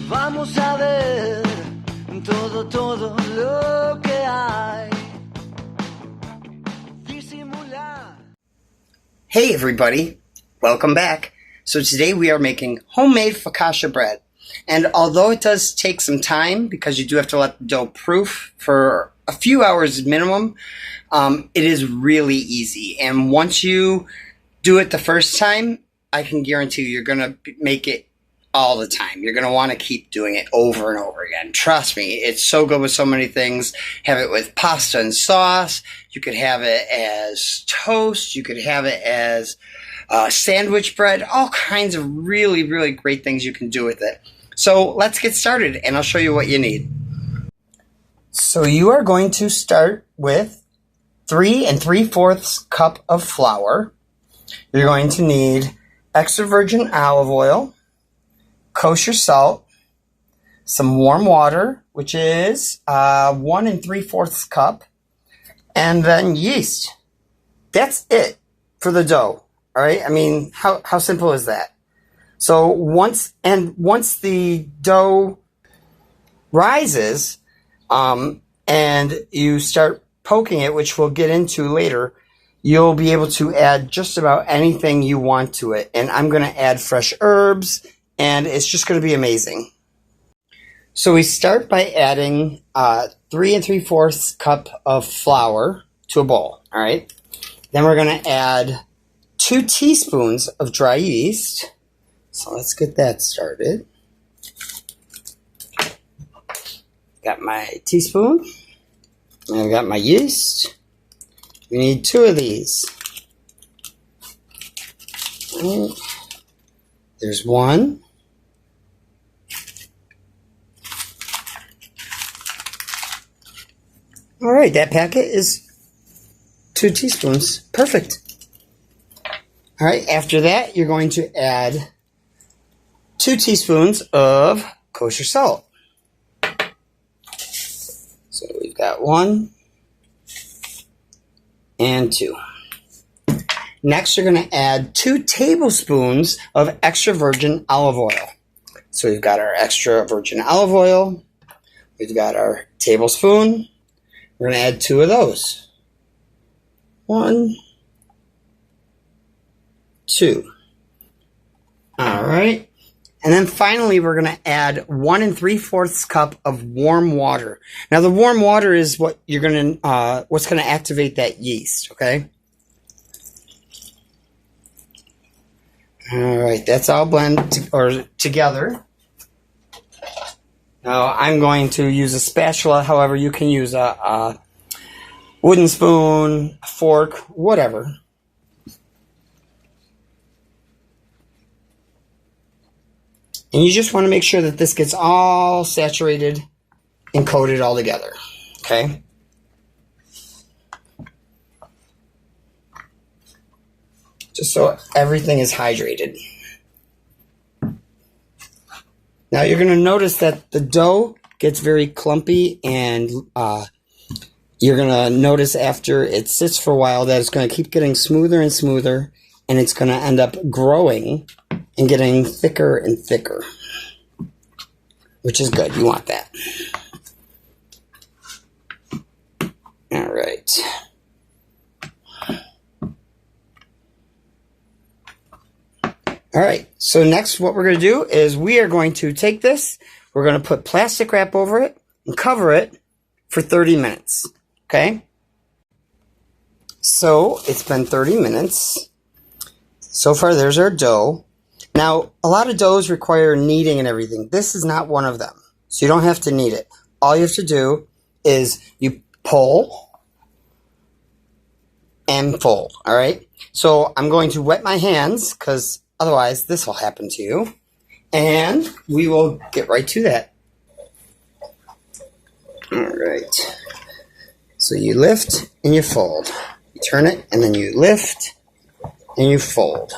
Vamos a ver todo lo que hay. Disimular. Hey everybody, welcome back. So today we are making homemade focaccia bread. And although it does take some time because you do have to let the dough proof for a few hours minimum, it is really easy. And once you do it the first time, I can guarantee you're going to make it all the time. You're going to want to keep doing it over and over again. Trust me, it's so good with so many things. Have it with pasta and sauce. You could have it as toast. You could have it as sandwich bread. All kinds of really, really great things you can do with it. So let's get started and I'll show you what you need. So you are going to start with 3 3/4 cup of flour. You're going to need extra virgin olive oil, kosher salt, some warm water, which is 1 3/4 cup, and then yeast. That's it for the dough. All right. I mean, how simple is that? So once the dough rises, and you start poking it, which we'll get into later, you'll be able to add just about anything you want to it. And I'm going to add fresh herbs, and it's just going to be amazing. So we start by adding 3 3/4 cup of flour to a bowl. All right. Then we're going to add 2 teaspoons of dry yeast. So let's get that started. Got my teaspoon. And I've got my yeast. We need 2 of these. All right. There's 1. All right, that packet is 2 teaspoons. Perfect. All right, after that, you're going to add 2 teaspoons of kosher salt. So we've got 1 and 2. Next, you're going to add 2 tablespoons of extra virgin olive oil. So we've got our extra virgin olive oil. We've got our tablespoon. We're going to add 2 of those. 1, 2. All right. And then finally, we're going to add 1 3/4 cup of warm water. Now, the warm water is what you're going to, what's going to activate that yeast. Okay. All right, that's all blended together. Now, I'm going to use a spatula. However, you can use a wooden spoon, a fork, whatever. And you just want to make sure that this gets all saturated and coated all together, okay? Just so everything is hydrated. Now you're going to notice that the dough gets very clumpy, and you're going to notice after it sits for a while that it's going to keep getting smoother and smoother, and it's going to end up growing and getting thicker and thicker, which is good. You want that. All right. All right. So next what we're going to do is we are going to take this, we're going to put plastic wrap over it and cover it for 30 minutes. Okay? So it's been 30 minutes. So far there's our dough. Now, a lot of doughs require kneading and everything. This is not one of them. So you don't have to knead it. All you have to do is you pull and fold. All right? So I'm going to wet my hands because otherwise this will happen to you. And we will get right to that. All right. So you lift and you fold. You turn it and then you lift and you fold.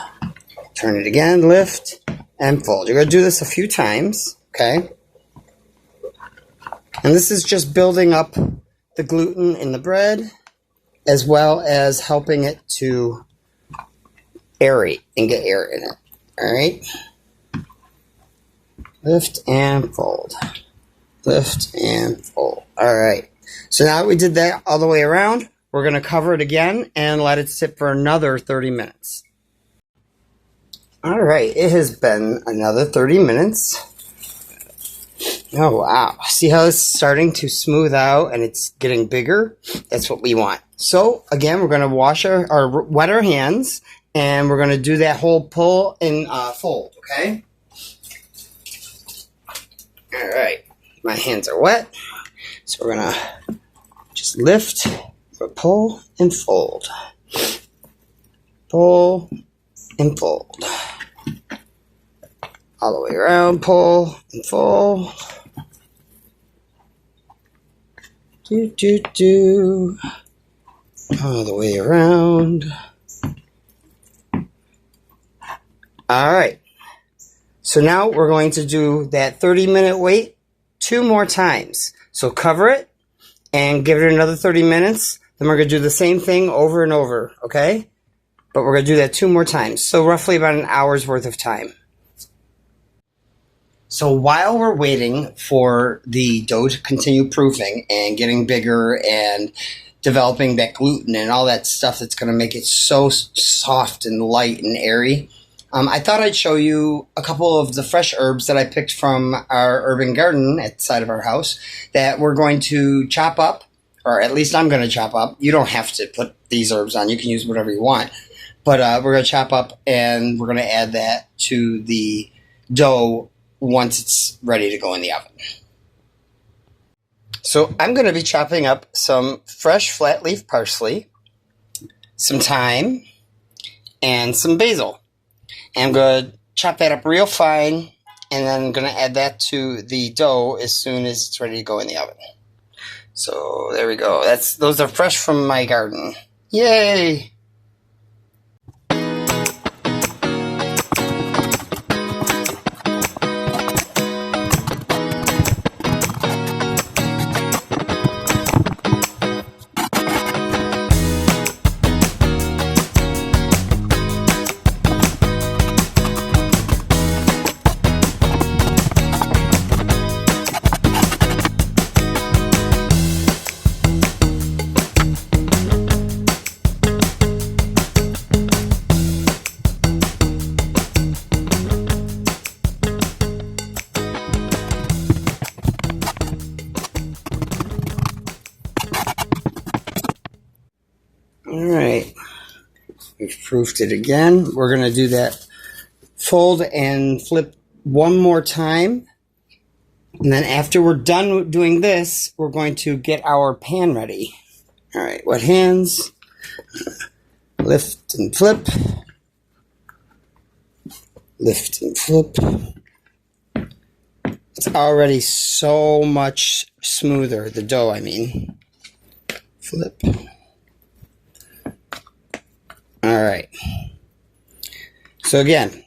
Turn it again, lift, and fold. You're going to do this a few times, okay? And this is just building up the gluten in the bread as well as helping it to aerate and get air in it. All right. Lift and fold. Lift and fold. All right. So now that we did that all the way around, we're going to cover it again and let it sit for another 30 minutes. All right. It has been another 30 minutes. Oh, wow. See how it's starting to smooth out and it's getting bigger? That's what we want. So, again, we're going to wash wet our hands, and we're going to do that whole pull and fold, okay? All right. My hands are wet, so we're going to just lift, pull, and fold. Pull and fold. All the way around, pull and fold. Do. All the way around. All right. So now we're going to do that 30-minute wait 2 more times. So cover it and give it another 30 minutes. Then we're going to do the same thing over and over, okay? But we're going to do that 2 more times. So roughly about an hour's worth of time. So while we're waiting for the dough to continue proofing and getting bigger and developing that gluten and all that stuff that's going to make it so soft and light and airy, I thought I'd show you a couple of the fresh herbs that I picked from our urban garden at the side of our house that we're going to chop up, or at least I'm going to chop up. You don't have to put these herbs on. You can use whatever you want. But we're going to chop up and we're going to add that to the dough once it's ready to go in the oven. So I'm going to be chopping up some fresh flat leaf parsley, some thyme, and some basil. And I'm going to chop that up real fine, and then I'm going to add that to the dough as soon as it's ready to go in the oven. So there we go. Those are fresh from my garden. Yay! All right, we've proofed it again. We're going to do that fold and flip one more time. And then after we're done doing this, we're going to get our pan ready. All right, wet hands, lift and flip, lift and flip. It's already so much smoother, the dough, I mean. Flip. All right. So again,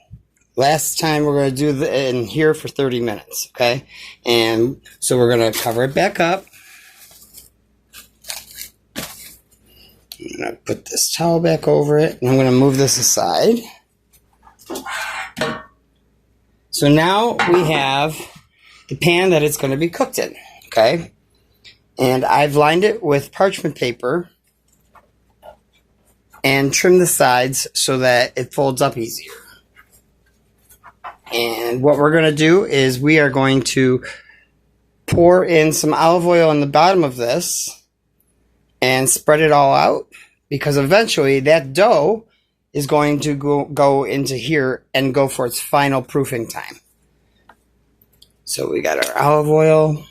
last time we're going to do in here for 30 minutes, okay? And so we're going to cover it back up. I'm going to put this towel back over it, and I'm going to move this aside. So now we have the pan that it's going to be cooked in, okay? And I've lined it with parchment paper and trim the sides so that it folds up easier. And what we're going to do is we are going to pour in some olive oil on the bottom of this and spread it all out, because eventually that dough is going to go into here and go for its final proofing time. So we got our olive oil,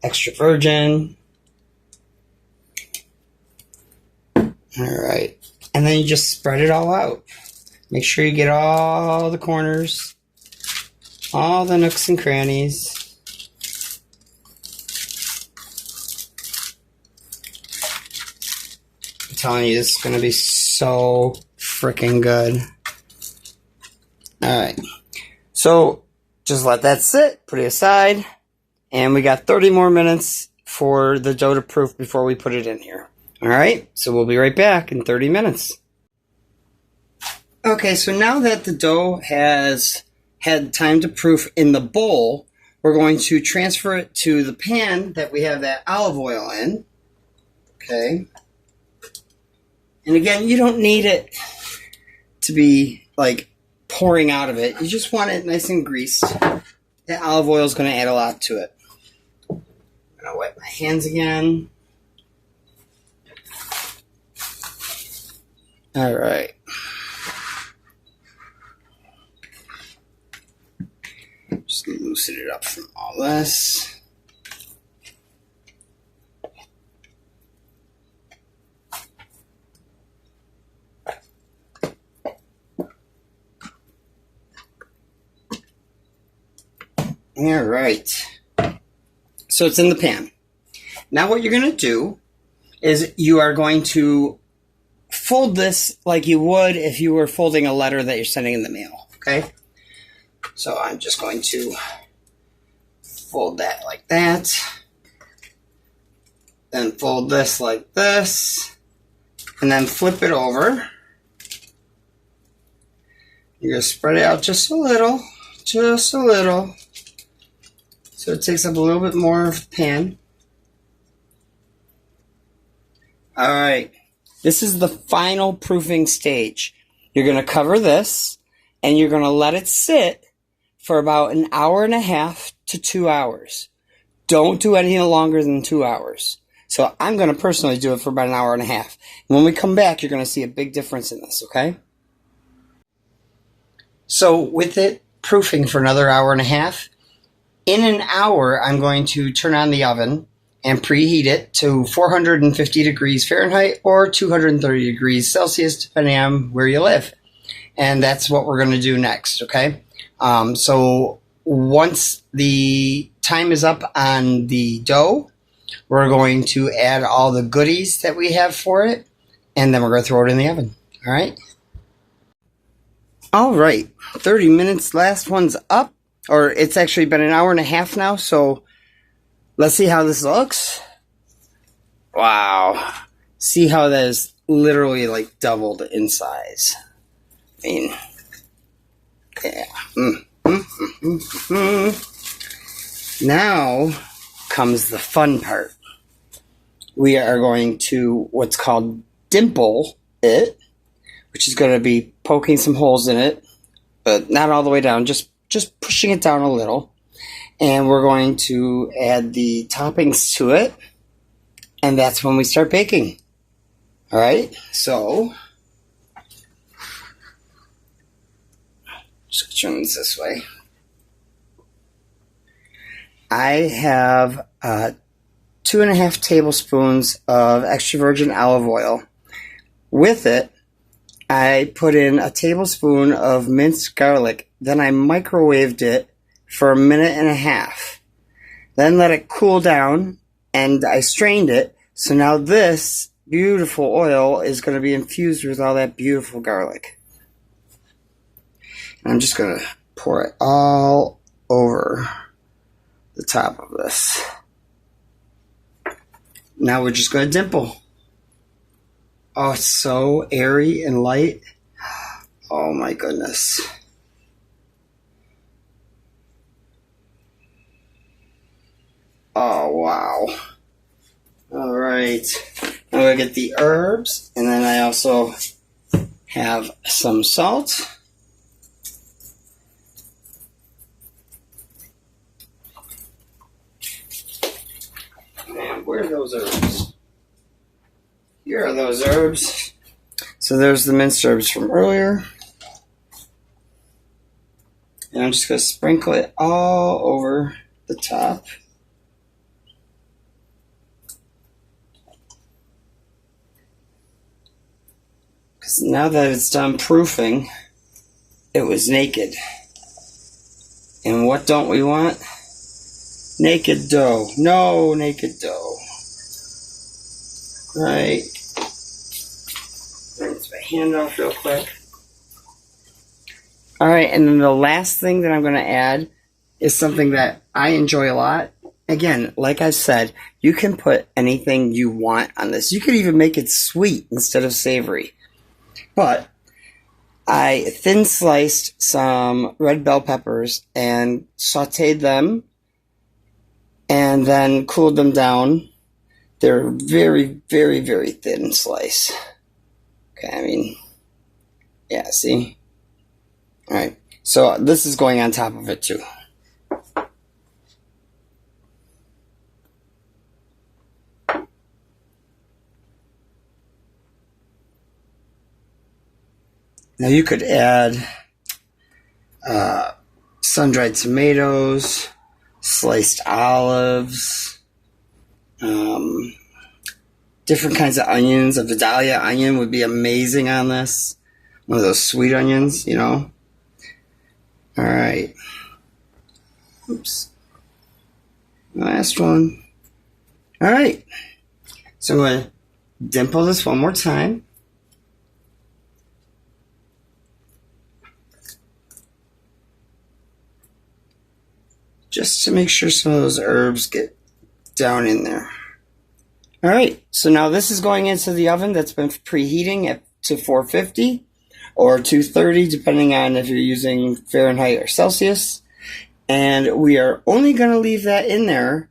extra virgin. All right. And then you just spread it all out. Make sure you get all the corners, all the nooks and crannies. I'm telling you, this is going to be so freaking good. All right. So just let that sit, put it aside, and we got 30 more minutes for the dough to proof before we put it in here. All right, so we'll be right back in 30 minutes. Okay, so now that the dough has had time to proof in the bowl, we're going to transfer it to the pan that we have that olive oil in. Okay. And again, you don't need it to be like pouring out of it. You just want it nice and greased. That olive oil is going to add a lot to it. I'm going to wipe my hands again. All right. Just loosen it up from all this. All right. So it's in the pan. Now what you're going to do is you are going to fold this like you would if you were folding a letter that you're sending in the mail. Okay? So I'm just going to fold that like that. Then fold this like this. And then flip it over. You're going to spread it out just a little. Just a little. So it takes up a little bit more of the pan. All right. This is the final proofing stage. You're going to cover this and you're going to let it sit for about an hour and a half to 2 hours. Don't do anything longer than 2 hours. So I'm going to personally do it for about an hour and a half. And when we come back, you're going to see a big difference in this, okay? So with it proofing for another hour and a half, in an hour, I'm going to turn on the oven and preheat it to 450 degrees Fahrenheit or 230 degrees Celsius, depending on where you live. And that's what we're going to do next, okay? So once the time is up on the dough, we're going to add all the goodies that we have for it, and then we're going to throw it in the oven, all right? All right, 30 minutes, last one's up. Or it's actually been an hour and a half now, so let's see how this looks. Wow. See how that is literally like doubled in size. I mean, yeah. Now comes the fun part. We are going to what's called dimple it, which is going to be poking some holes in it, but not all the way down, just pushing it down a little. And we're going to add the toppings to it. And that's when we start baking. All right, so just turn this way. I have 2.5 tablespoons of extra virgin olive oil. With it, I put in a tablespoon of minced garlic. Then I microwaved it for 1.5 minutes. Then let it cool down, and I strained it. So now this beautiful oil is going to be infused with all that beautiful garlic. And I'm just going to pour it all over the top of this. Now we're just going to dimple. Oh, it's so airy and light. Oh my goodness. Oh, wow. All right. I'm going to get the herbs, and then I also have some salt. And where are those herbs? Here are those herbs. So there's the minced herbs from earlier. And I'm just going to sprinkle it all over the top. Because now that it's done proofing, it was naked. And what don't we want? Naked dough. No naked dough. Right. Rinse my hand off real quick. Alright, and then the last thing that I'm going to add is something that I enjoy a lot, Again, like I said, you can put anything you want on this. You could even make it sweet instead of savory. But I thin sliced some red bell peppers and sauteed them and then cooled them down. They're very, very, very thin slice. Okay, I mean, yeah, see? All right, so this is going on top of it too. Now you could add sun-dried tomatoes, sliced olives, different kinds of onions. A Vidalia onion would be amazing on this. One of those sweet onions, you know. All right. Oops. Last one. All right. So I'm going to dimple this one more time. Just to make sure some of those herbs get down in there. All right, so now this is going into the oven that's been preheating to 450 or 230, depending on if you're using Fahrenheit or Celsius. And we are only going to leave that in there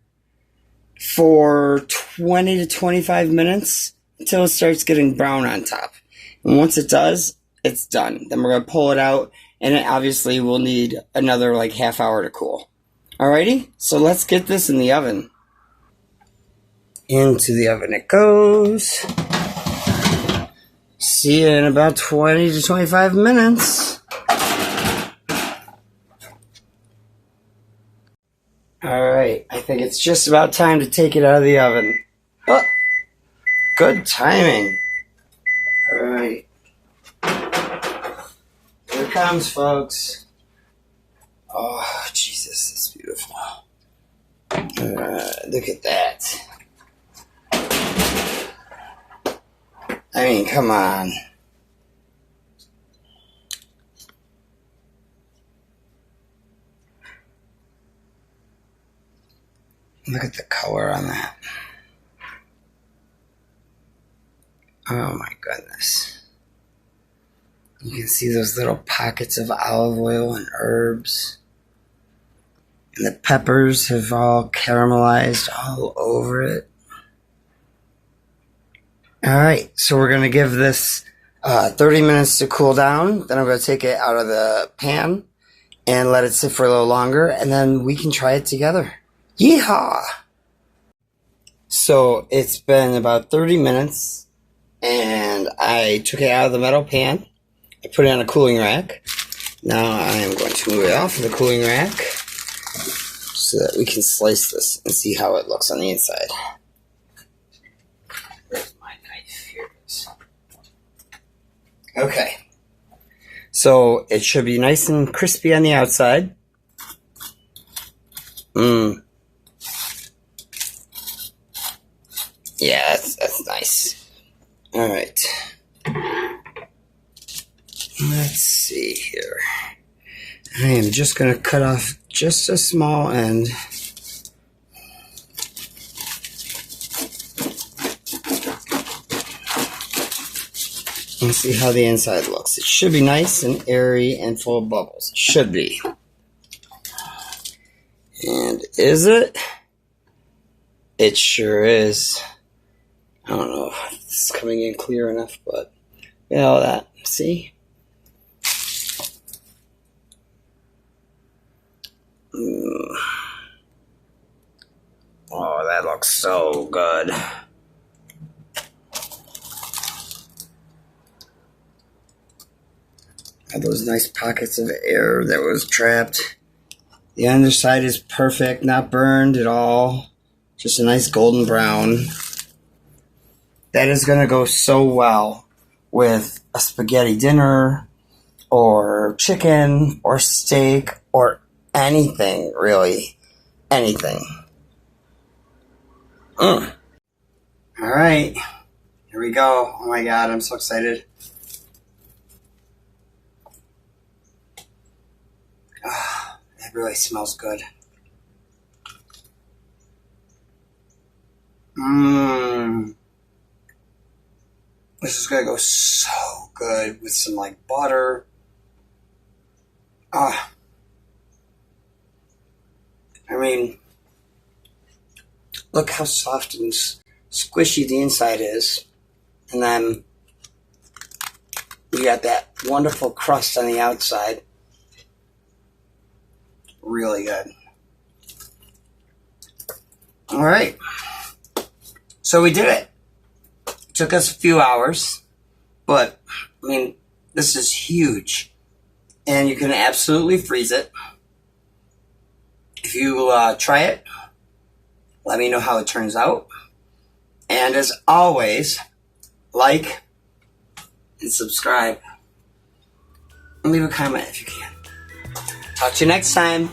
for 20 to 25 minutes until it starts getting brown on top. And once it does, it's done. Then we're going to pull it out, and it obviously will need another like half hour to cool. Alrighty, so let's get this in the oven. Into the oven it goes. See you in about 20 to 25 minutes. Alright, I think it's just about time to take it out of the oven. Oh, good timing. Alright. Here it comes, folks. Oh, Jesus, it's beautiful. Look at that. I mean, come on. Look at the color on that. Oh, my goodness. You can see those little pockets of olive oil and herbs. And the peppers have all caramelized all over it. Alright, so we're going to give this 30 minutes to cool down. Then I'm going to take it out of the pan and let it sit for a little longer. And then we can try it together. Yeehaw! So it's been about 30 minutes. And I took it out of the metal pan. I put it on a cooling rack. Now I am going to move it off of the cooling rack so that we can slice this and see how it looks on the inside. Where's my knife? Here it is. Okay. So it should be nice and crispy on the outside. Yeah, that's nice. All right. Let's see here. I am just going to cut off just a small end. And see how the inside looks. It should be nice and airy and full of bubbles. It should be. And is it? It sure is. I don't know if this is coming in clear enough, but you know that. See? Oh, that looks so good. All those nice pockets of air that was trapped. The underside is perfect, not burned at all. Just a nice golden brown. That is going to go so well with a spaghetti dinner or chicken or steak or anything, really. Anything. All right. Here we go. Oh my God, I'm so excited. Oh, it really smells good. Mmm. This is gonna go so good with some like butter. Ah. I mean, look how soft and squishy the inside is. And then you got that wonderful crust on the outside. Really good. All right. So we did it. It took us a few hours, but I mean, this is huge. And you can absolutely freeze it. If you try it, let me know how it turns out. And as always, like and subscribe. And leave a comment if you can. Talk to you next time.